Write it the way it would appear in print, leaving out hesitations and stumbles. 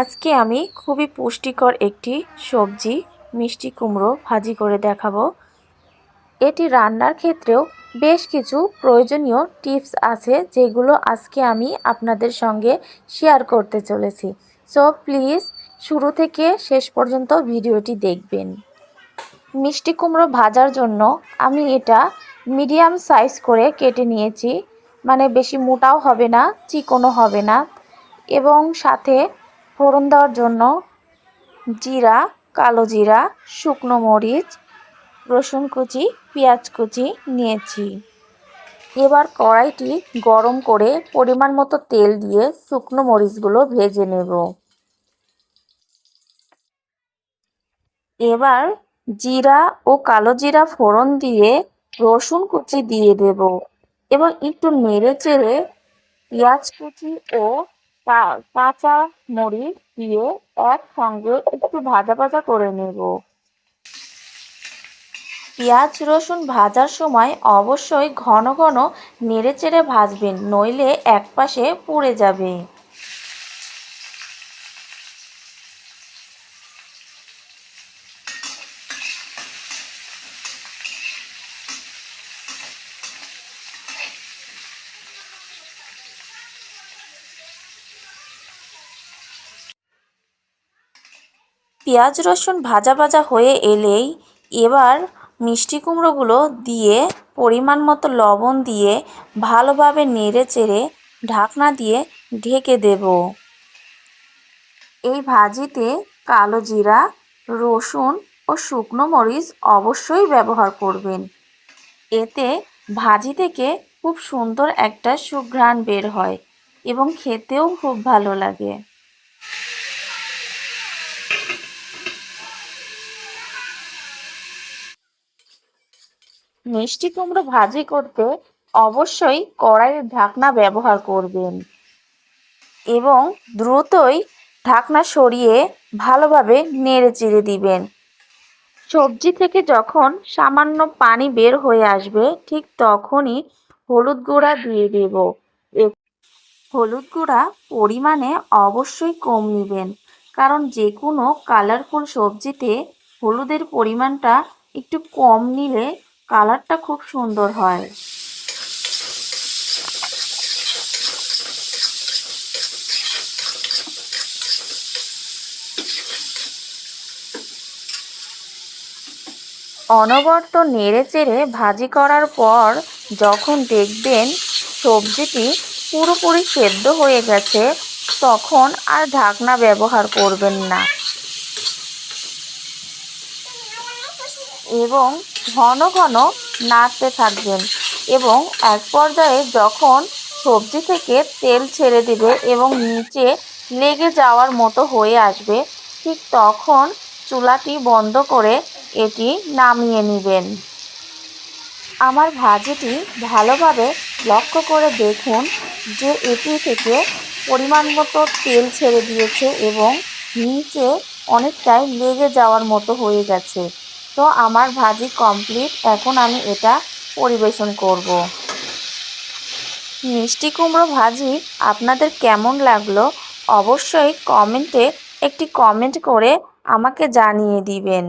আজকে আমি খুবই পুষ্টিকর একটি সবজি মিষ্টি কুমড়ো ভাজি করে দেখাবো। এটি রান্নার ক্ষেত্রেও বেশ কিছু প্রয়োজনীয় টিপস আছে যেগুলো আজকে আমি আপনাদের সঙ্গে শেয়ার করতে চলেছি। সো প্লিজ শুরু থেকে শেষ পর্যন্ত ভিডিওটি দেখবেন। মিষ্টি কুমড়ো ভাজার জন্য আমি এটা মিডিয়াম সাইজ করে কেটে নিয়েছি, মানে বেশি মোটাও হবে না চিকনও হবে না। এবং সাথে ফোড়ন দেওয়ার জন্য জিরা, কালো জিরা, শুকনো মরিচ, রসুন কুচি, পেঁয়াজ কুচি নিয়েছি। এবার কড়াইটি গরম করে পরিমাণ মতো তেল দিয়ে শুকনো মরিচগুলো ভেজে নেব। এবার জিরা ও কালো জিরা ফোড়ন দিয়ে রসুন কুচি দিয়ে দেব এবং একটু নেড়ে চেড়ে পেঁয়াজ কুচি ও কাঁচা মরিচ দিয়ে একসঙ্গে একটু ভাজা ভাজা করে নেব। পেঁয়াজ রসুন ভাজার সময় অবশ্যই ঘন ঘন নেড়ে চেড়ে ভাজবেন, নইলে একপাশে পুড়ে যাবে। পেঁয়াজ রসুন ভাজা ভাজা হয়ে এলেই এবার মিষ্টি কুমড়োগুলো দিয়ে পরিমাণ মতো লবণ দিয়ে ভালোভাবে নেড়ে চেড়ে ঢাকনা দিয়ে ঢেকে দেব। এই ভাজিতে কালো জিরা, রসুন ও শুকনো মরিচ অবশ্যই ব্যবহার করবেন। এতে ভাজি থেকে খুব সুন্দর একটা সুঘ্রাণ বের হয় এবং খেতেও খুব ভালো লাগে। মিষ্টি কুমড়ো ভাজি করতে অবশ্যই কড়াইয়ের ঢাকনা ব্যবহার করবেন এবং দ্রুতই ঢাকনা সরিয়ে ভালোভাবে নেড়ে চেড়ে দিবেন। সবজি থেকে যখন সামান্য পানি বের হয়ে আসবে ঠিক তখনই হলুদ গুঁড়া দিয়ে দেব। হলুদ গুঁড়া পরিমাণে অবশ্যই কম নেবেন, কারণ যে কোনো কালারফুল সবজিতে হলুদের পরিমাণটা একটু কম নিলে কালারটা খুব সুন্দর হয়। অনবরত নেড়েচেড়ে ভাজি করার পর যখন দেখবেন সবজিটি পুরোপুরি সেদ্ধ হয়ে গেছে, তখন আর ঢাকনা ব্যবহার করবেন না এবং ঘন ঘন নাড়তে থাকবেন এবং এক পর্যায়ে যখন সবজি থেকে তেল ছেড়ে দিবে এবং নিচে লেগে যাওয়ার মতো হয়ে আসবে, ঠিক তখন চুলাটি বন্ধ করে এটি নামিয়ে নেবেন। আমার ভাজিটি ভালোভাবে লক্ষ্য করে দেখুন যে এটি থেকে পরিমাণ মতো তেল ছেড়ে দিয়েছে এবং নিচে অনেকটাই লেগে যাওয়ার মতো হয়ে গেছে। তো আমার ভাজি কমপ্লিট, এখন আমি এটা পরিবেশন করব। মিষ্টি কুমড়ো ভাজি আপনাদের কেমন লাগলো অবশ্যই কমেন্টে একটি কমেন্ট করে আমাকে জানিয়ে দিবেন।